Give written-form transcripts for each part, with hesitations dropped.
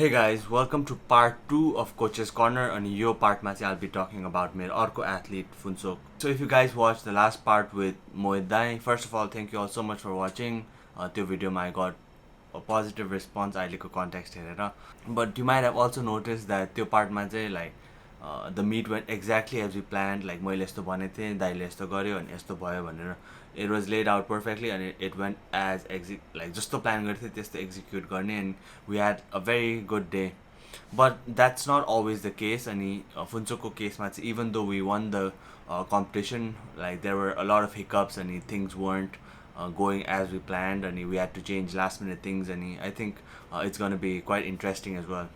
Hey guys, welcome to part 2 of Coach's Corner. And यो पार्टमा चाहिँ I'll be talking about मेरो अर्को athlete Phunsok. So if you guys watched the last part with Mohit Dai, first of all thank you all so much for watching. त्यो भिडियोमा I got a positive response अहिलेको context हेरेर. But you might have also noticed that त्यो पार्टमा चाहिँ like the meet went exactly as we planned. Like मैले यस्तो भनेको थिएँ, दाइले यस्तो गर्यो अनि यस्तो भयो भनेर. It was laid out perfectly and it went as like जस्तो plan गरेको थिएँ त्यस्तो execute गर्ने, and we had a very good day. But that's not always the case. अनि Phunsokको केसमा चाहिँ even though we won the competition, like there were a lot of hiccups and things weren't going as we planned and we had to change last minute things, and I think it's going to be quite interesting as well.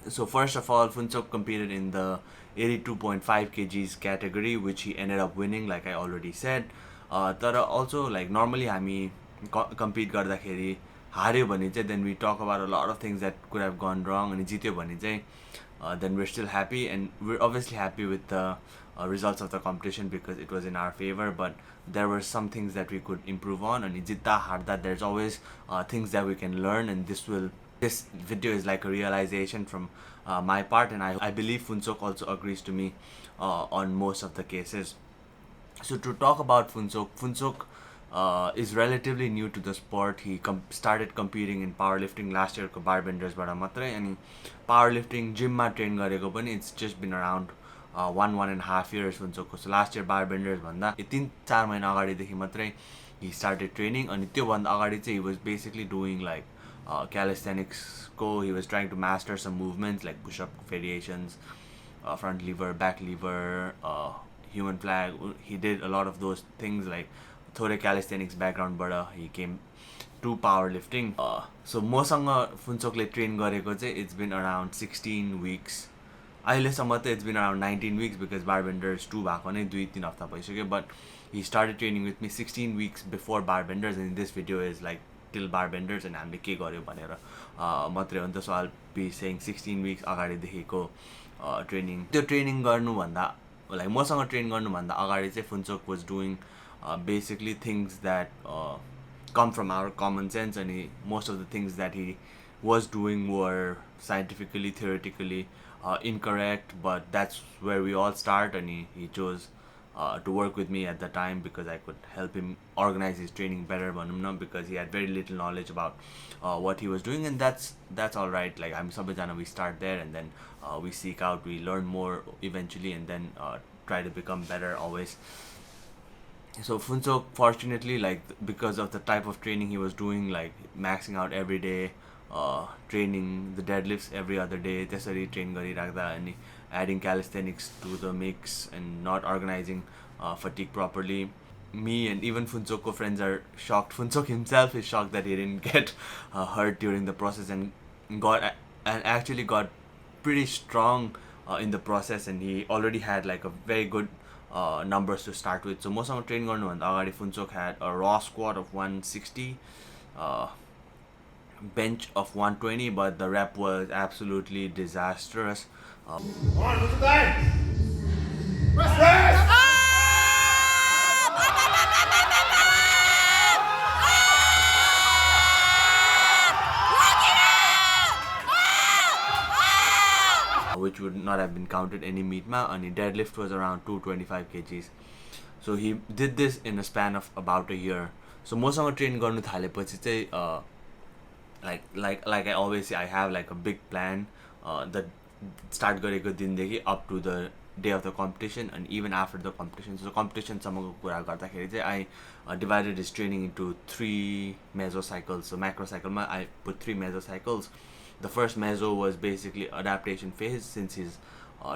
So first of all, Phunsok competed in the 82.5 kgs category, which he ended up winning, like I already said. But also, like normally हामी compete गर्दाखेरि हार्यो भने चाहिँ then we talk about a lot of things that could have gone wrong, अनि जित्यो भने चाहिँ then we're still happy, and we're obviously happy with the results of the competition because it was in our favor. But there were some things that we could improve on, and जित्दा हार्दा there's always things that we can learn, and this video is like a realization from my part, and I believe Phunsok also agrees to me on most of the cases. So to talk about Phunsok is relatively new to the sport. He started competing in powerlifting last year ko barbenders bada matrai, अनि powerlifting gym ma train gareko पनि it's just been around 1.5 years Phunsok ko. So last year barbenders भन्दा 3-4 महिना अगाडिदेखि मात्रै he started training, अनि त्यो भन्दा अगाडि चाहिँ he was basically doing like calisthenics ko. He was trying to master some movements like push-up variations, front lever, back lever, human flag. He did a lot of those things. Like थोरै calisthenics background बाट he came to powerlifting. So मसँग Phunsokले train गरेको चाहिँ it's been around 16 weeks. अहिलेसम्म त it's been around 19 weeks because barbenders 2 भएको नै 2-3 हप्ता भइसक्यो. But he started training with me 16 weeks before barbenders, and this video is like till barbenders and हामीले के गर्यो भनेर मात्रै हो नि त. So I'll be saying 16 weeks अगाडिदेखिको ट्रेनिङ. त्यो ट्रेनिङ गर्नुभन्दा like मसँग ट्रेन गर्नुभन्दा अगाडि चाहिँ Phunsok was doing basically things that come from our common sense, and most of the things that he was doing were scientifically, theoretically incorrect. But that's where we all start, and he chose to work with me at the time because I could help him organize his training better, because he had very little knowledge about what he was doing, and that's all right. Like I'm sabajana, we start there, and then we seek out, we learn more eventually, and then try to become better always. So Phunsok, fortunately, like because of the type of training he was doing, like maxing out every day, training the deadlifts every other day, त्यसरी train गरिराख्दा अनि adding calisthenics to the mix and not organizing fatigue properly, me and even Phunsok's friends are shocked. Phunsok himself is shocked that he didn't get hurt during the process, and actually got pretty strong in the process, and he already had like a very good numbers to start with. So मसँग train गर्नुभन्दा अगाडि Phunsok had a raw squat of 160, bench of 120, but the rep was absolutely disastrous. Which would not have been counted any meet ma, and deadlift was around 225 kgs. So he did this in a span of about a year. So मसँग train गर्नु थालेपछि चाहिँ like I always say, I have like a big plan that start गरेको दिनदेखि up to the day of the competition, and even after the competition. So competition सम्मको कुरा गर्दाखेरि चाहिँ I divided his training into 3 mesocycles. So macro cycleमा I put 3 mesocycles. The first meso was basically adaptation phase, since his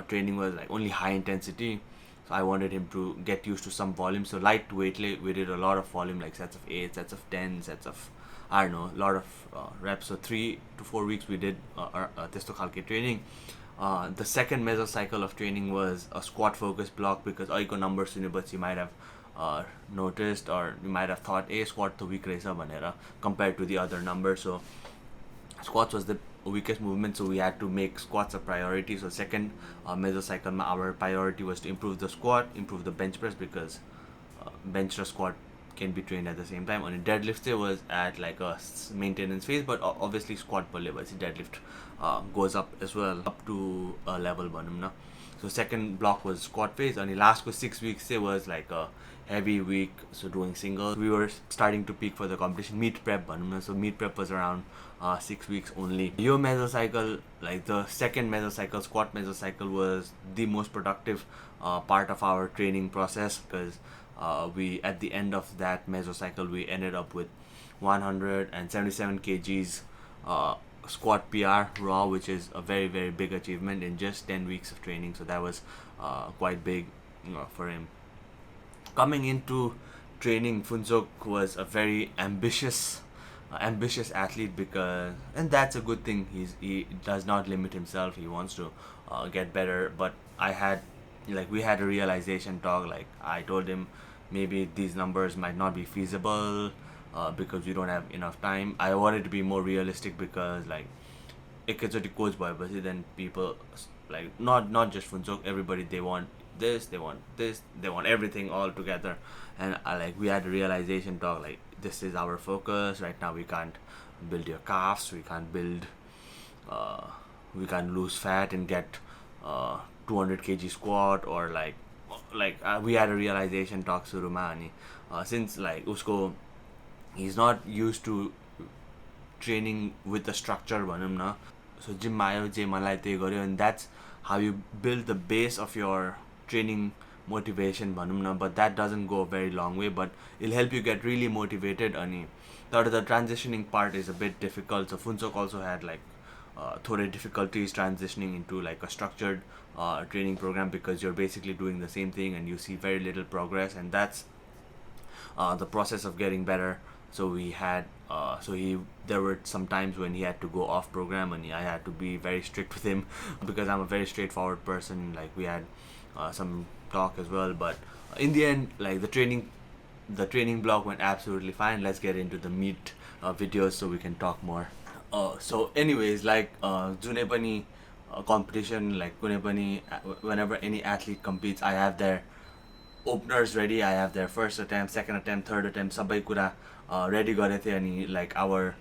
training was like only high intensity. So I wanted him to get used to some volume. So lightweight, we did a lot of volume, like sets of 8, sets of 10, sets of, I don't know, a lot of reps. So 3 to 4 weeks we did testo khalke training. The second mesocycle of training was a squat focused block, because all numbers but you might have noticed, or you might have thought squat to weak raisa bhanera compared to the other numbers. So squats was the weakest movement, so we had to make squats a priority. So second mesocycle our priority was to improve the squat, improve the bench press, because bench or squat can be trained at the same time. And deadlift was at like a maintenance phase, but obviously squat bhalle deadlift goes up as well, up to a level bhanum na. So second block was squat phase, and the last 6 weeks was like a heavy week, so doing singles. We were starting to peak for the competition, meet prep bhanum na. So meet prep was around 6 weeks only. Yo mesocycle, like the second mesocycle, squat mesocycle, was the most productive part of our training process, because we, at the end of that mesocycle, we ended up with 177 kgs squat PR raw, which is a very very big achievement in just 10 weeks of training. So that was quite big for him. Coming into training, Phunsok was a very ambitious athlete, because, and that's a good thing, he does not limit himself, he wants to get better. But we had a realization talk. Like, I told him maybe these numbers might not be feasible because we don't have enough time. I wanted to be more realistic, because like एकैचोटि coach भएपछि then people, like, not just Phunsok, everybody, they want this, they want everything all together. And we had a realization talk, like, this is our focus right now. We can't build your calves, we can't lose fat and get 200 kg squat, or we had a realization talk suruma. Ani since like usko, he's not used to training with the structure bhanum na. So gym ma ayo, je malai त्यही गर्यो, and that's how you build the base of your training motivation bhanum na. But that doesn't go a very long way, but it'll help you get really motivated. Ani the transitioning part is a bit difficult. So Phunsok also had थोरै difficulties transitioning into like a structured training program, because you're basically doing the same thing and you see very little progress, and that's the process of getting better. So we had there were some times when he had to go off program, and I had to be very strict with him because I'm a very straightforward person. Like, we had some talk as well, but in the end, like, the training block went absolutely fine. Let's get into the meat videos so we can talk more. So anyways, like, जुनै पनि competition, like कुनै पनि, whenever any athlete competes, I have their openers ready, I have their first attempt, second attempt, third attempt, सबै कुरा ready गरेको थिएँ. अनि like our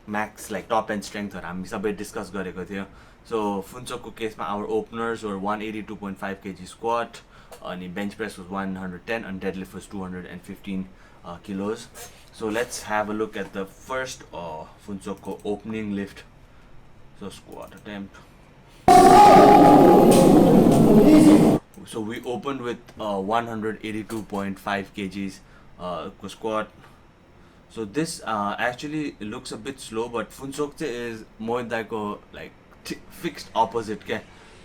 max, like top end strength हामी सबै discuss गरेको थियो. So Phunsokको केसमा our openers were 182.5 kg squat, अनि bench press was 110, and deadlift was 215 kilos. So let's have a look at the first Phunsokको opening lift. So squat attempt. So we opened with 182.5 kgs squat. So this actually looks a bit slow, but Phunsok is Mohit Daiko like fixed opposite.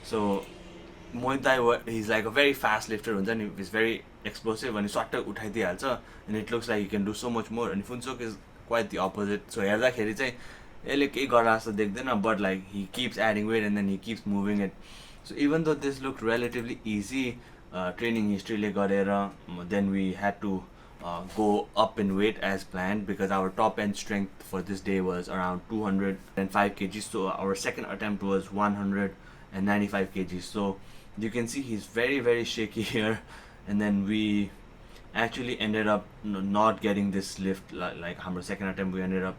So Mohit Dai, he's like a very fast lifter, and he's very explosive, and and it looks like he can do so much more. And Phunsok is quite the opposite. So हेर्दाखेरि चाहिँ यसले केही गरा जस्तो देख्दैन, but like he keeps adding weight and then he keeps moving it. So even though this looked relatively easy, training history le garera, then we had to go up in weight as planned, because our top end strength for this day was around 205 kgs. So our second attempt was 195 kgs. So you can see he's very very shaky here, and then we actually ended up not getting this lift. Like our second attempt, we ended up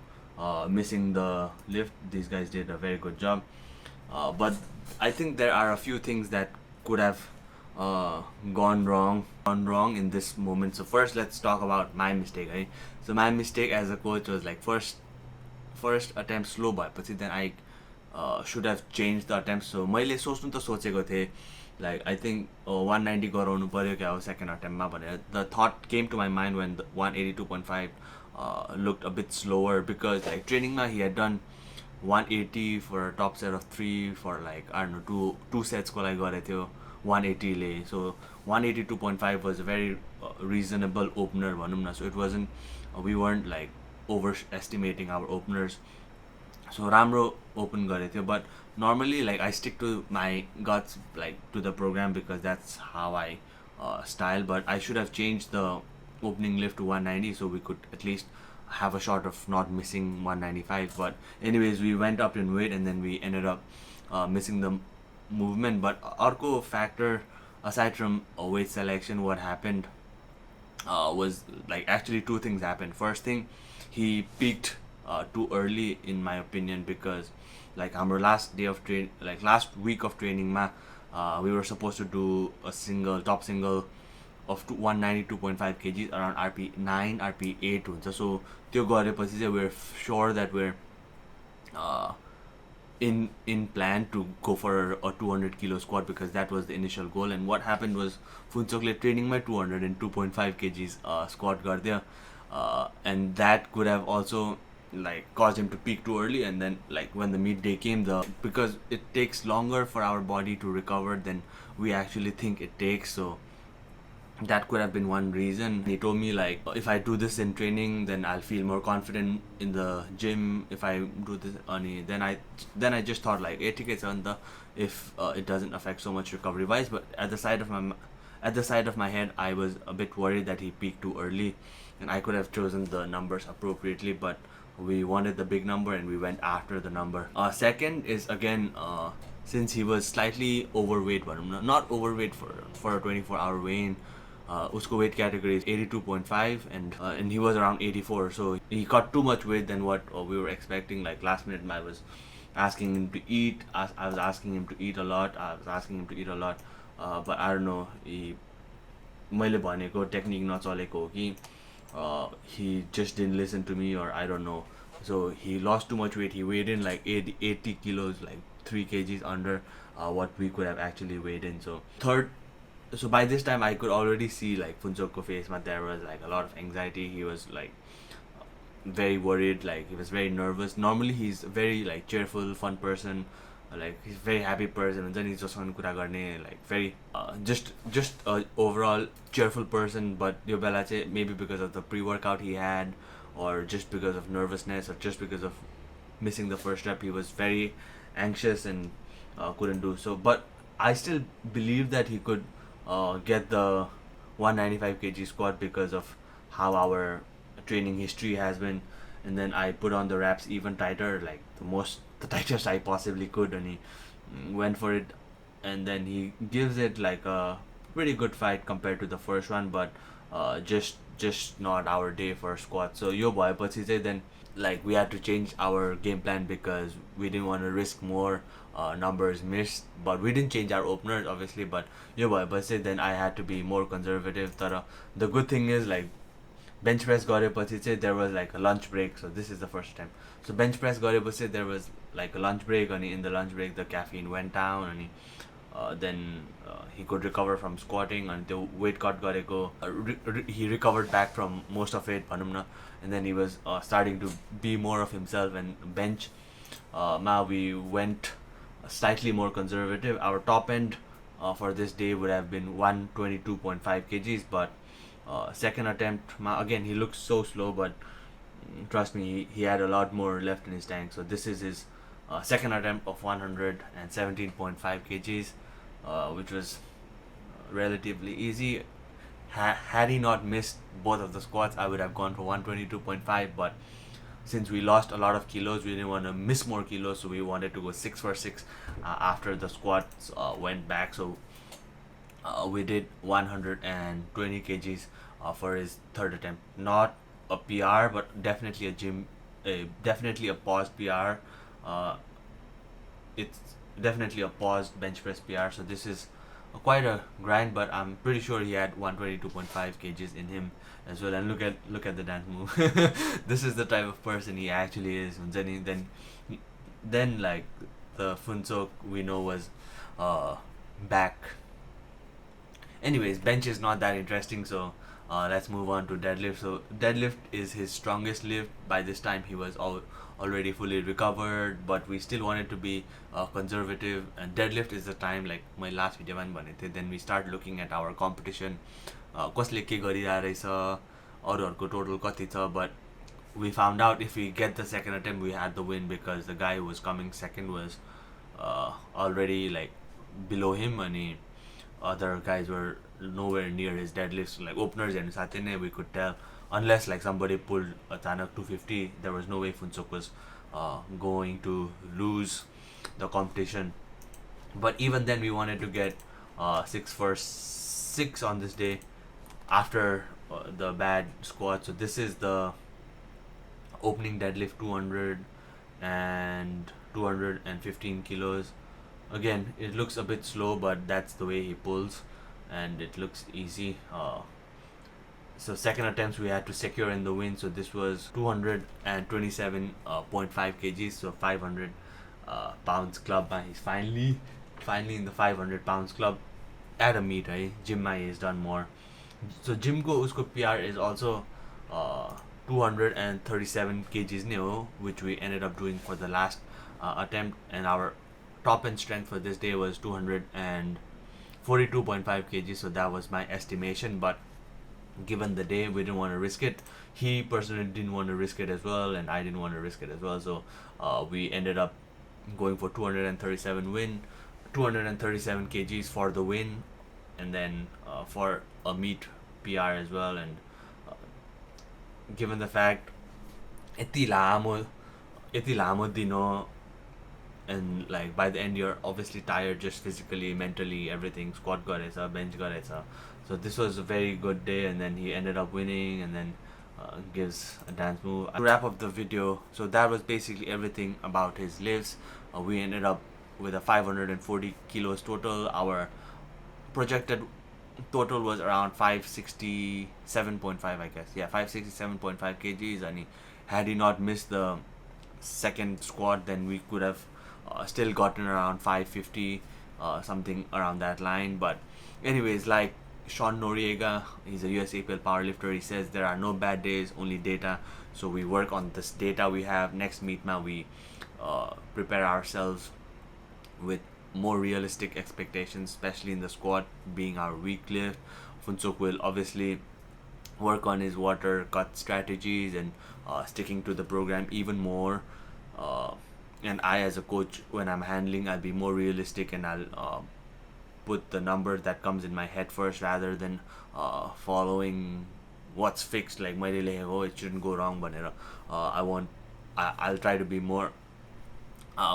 missing the lift. These guys did a very good job, but I think there are a few things that could have gone wrong in this moment. So first, let's talk about my mistake. Right? So my mistake as a coach was like first attempt slow but then I should have changed the attempt. So मैले सोच्नु त सोचेको थिएँ, like I think 190 गराउनु पर्यो क्या हो second attempt मा भनेर. The thought came to my mind when the 182.5 looked a bit slower, because like training ma he had done 180 for a top set of 3 for like I don't know two sets को लागि गरेको थियो 180 ले. So 182.5 was a very reasonable opener भनौँ न. So it wasn't we weren't like overestimating our openers. So राम्रो open गरेको थियो, but normally like I stick to my guts, like to the program, because that's how I style. But I should have changed the opening lift to 190 so we could at least have a shot of not missing 195. But anyways, we went up in weight and then we ended up missing the movement. But अर्को factor aside from weight selection, what happened was like actually two things happened. First thing, he peaked too early in my opinion, because like our last day of train, like last week of training ma, we were supposed to do a single top single of 192.5 kgs around RP 9 RP 8 हुन्छ. So त्यो गरेपछि चाहिँ we're sure that we're uh, in plan to go for a 200 kilo squat, because that was the initial goal. And what happened was Phunsokले training my 202.5 kgs squat gardyo, and that could have also like caused him to peak too early. And then like when the meet day came, the because it takes longer for our body to recover than we actually think it takes, so that could have been one reason. He told me like, if I do this in training, then I'll feel more confident in the gym. If I do this ani, then I just thought like, if it doesn't affect so much recovery wise. But at the side of my head, I was a bit worried that he peaked too early, and I could have chosen the numbers appropriately, but we wanted the big number and we went after the number. Second is again, since he was slightly overweight, but not overweight for a 24-hour weigh-in. Usko weight category is 82.5, and he was around 84, so he got too much weight than what we were expecting. Like last minute I was asking him to eat. I was asking him to eat a lot. But I don't know, मैले भनेको technique नचलेको हो कि he just didn't listen to me, or I don't know. So he lost too much weight. He weighed in like 80 kilos, like 3 kgs under what we could have actually weighed in. So by this time I could already see like Phunsok's face, but there was like a lot of anxiety. He was like very worried, like he was very nervous. Normally he's a very like cheerful, fun person, like he's a very happy person, and then he's just on kura गर्ने, like very just a overall cheerful person. But यो बेला चाहिँ maybe because of the pre-workout he had, or just because of nervousness, or just because of missing the first rep, he was very anxious and couldn't do so. But I still believe that he could get the 195 kg squat because of how our training history has been. And then I put on the reps even tighter, like the tightest I possibly could, and he went for it. And then he gives it like a pretty good fight compared to the first one, but just not our day for squat. So yo bhayeपछि चाहिँ then like we had to change our game plan, because we didn't want to risk more numbers missed. But we didn't change our openers obviously, but yo bhayeपछि then I had to be more conservative. तर the good thing is like bench press गरेपछि चाहिँ there was like a lunch break. So this is the first time. So bench press गरेपछि there was like a lunch break, and in the lunch break the caffeine went down, and then he could recover from squatting, and the weight cut गरेको he recovered back from most of it भनौँ न. And then he was starting to be more of himself. And bench now we went slightly more conservative. Our top end for this day would have been 122.5 kgs, but second attempt again he looks so slow, but trust me, he had a lot more left in his tank. So this is his second attempt of 117.5 kgs, which was relatively easy. Had he not missed both of the squats, I would have gone for 122.5, but since we lost a lot of kilos, we didn't want to miss more kilos, so we wanted to go 6 for 6 after the squats went back. So we did 120 kgs for his third attempt. Not a PR, but definitely definitely a paused PR. It's definitely a paused bench press PR. So this is quite a grind, but I'm pretty sure he had 122.5 kgs in him as well. And look at the dance move. This is the type of person he actually is. Then like the Phunsok we know was back. Anyways, bench is not that interesting, so let's move on to deadlift. So deadlift is his strongest lift. By this time he was already fully recovered, but we still wanted to be conservative. And deadlift is the time, like my last video then we start looking at our competition, कसले के गरिरहेको रहेछ, अरूहरूको total कति छ. But we found out if we get the second attempt we had the win, because the guy who was coming second was already like below him, and other guys were nowhere near his deadlifts. Like openers and Satine, we could tell, unless like somebody pulled a Tanak 250, there was no way Phunsok was going to lose the competition. But even then we wanted to get 6 for 6 on this day, after the bad squat. So this is the opening deadlift 200 and 215 kilos. Again, it looks a bit slow, but that's the way he pulls, and it looks easy. So second attempts we had to secure in the win. So this was 227.5 kgs, so 500 pounds club. He's finally in the 500 pounds club at a meet, right? Gym he's done more. So gym ko usko PR is also 237 kgs new, which we ended up doing for the last attempt, and our top end strength for this day was 242.5 kgs. So that was my estimation, but given the day, we didn't want to risk it. He personally didn't want to risk it as well, and I didn't want to risk it as well. So we ended up going for 237 kgs for the win, and then for a meet PR as well. And given the fact यति लामो दिन हो, and like by the end you're obviously tired, just physically, mentally, everything. Squat garecha, bench garecha. So this was a very good day, and then he ended up winning, and then gives a dance move. To wrap up the video, so that was basically everything about his lifts. We ended up with a 540 kilos total. Our projected total was around 567.5, I guess. Yeah, 567.5 kgs. And had he not missed the second squat, then we could have still gotten around 550, something around that line. But anyways, like Sean Noriega, he's a US APL powerlifter, he says there are no bad days, only data. So we work on this data we have. Next meet now we prepare ourselves with more realistic expectations, especially in the squat being our weak lift. Phunsok will obviously work on his water cut strategies and sticking to the program even more. And I, as a coach, when I'm handling, I'll be more realistic, and I'll put the number that comes in my head first, rather than following what's fixed. Like मैले लेखेको it shouldn't go wrong भनेर I'll try to be more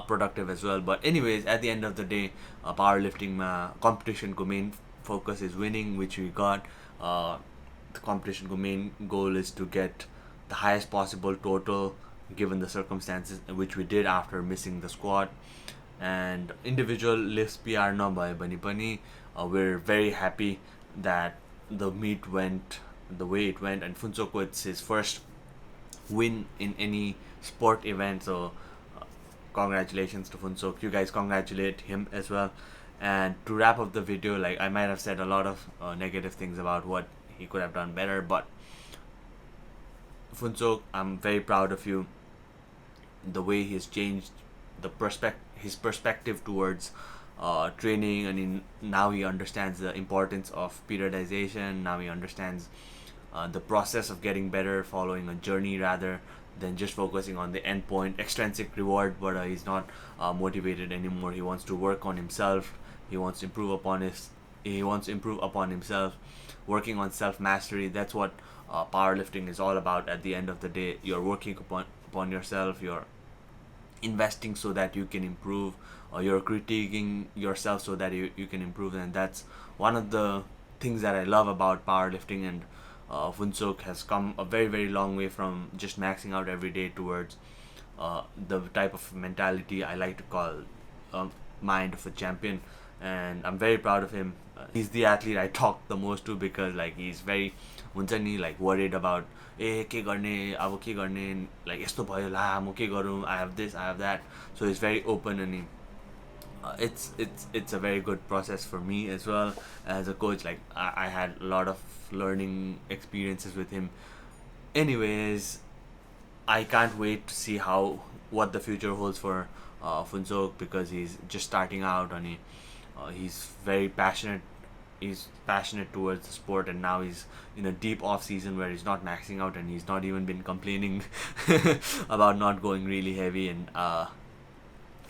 productive as well. But anyways, at the end of the day, powerlifting competition ko main focus is winning, which we got. The competition ko main goal is to get the highest possible total given the circumstances, which we did after missing the squat. And individual lifts PR नभए भने पनि we're very happy that the meet went the way it went, and Phunsok, it's his first win in any sport event. So congratulations to Phunsok. You guys congratulate him as well. And to wrap up the video, like I might have said a lot of negative things about what he could have done better, but Phunsok, I'm very proud of you. The way he's changed his perspective towards training, and now he understands the importance of periodization. Now he understands the process of getting better, following a journey rather than just focusing on the end point, extrinsic reward. But he's not motivated anymore. He wants to work on himself. He wants to improve upon himself, working on self mastery. That's what powerlifting is all about. At the end of the day, you're working upon yourself. You're investing so that you can improve, or you're critiquing yourself so that you can improve. And that's one of the things that I love about powerlifting. And Phunsok has come a very, very long way from just maxing out every day towards the type of mentality I like to call mind of a champion. And I'm very proud of him. He's the athlete I talk the most to, because like he's very like worried about के गर्ने अब के गर्ने, like यस्तो भयो ला म के गरौँ, I have this, I have that. So he's very open, and it's a very good process for me as well as a coach. Like I had a lot of learning experiences with him. Anyways, I can't wait to see what the future holds for Phunsok, because he's just starting out, and he's very passionate. He's passionate towards the sport, and now he's in a deep off season where he's not maxing out, and he's not even been complaining about not going really heavy. And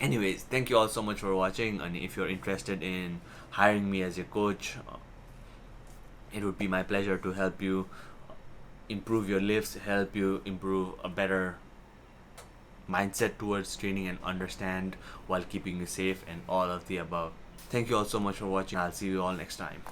anyways, thank you all so much for watching. And if you're interested in hiring me as your coach, it would be my pleasure to help you improve your lifts, help you improve a better mindset towards training, and understand while keeping you safe, and all of the above. Thank you all so much for watching. I'll see you all next time.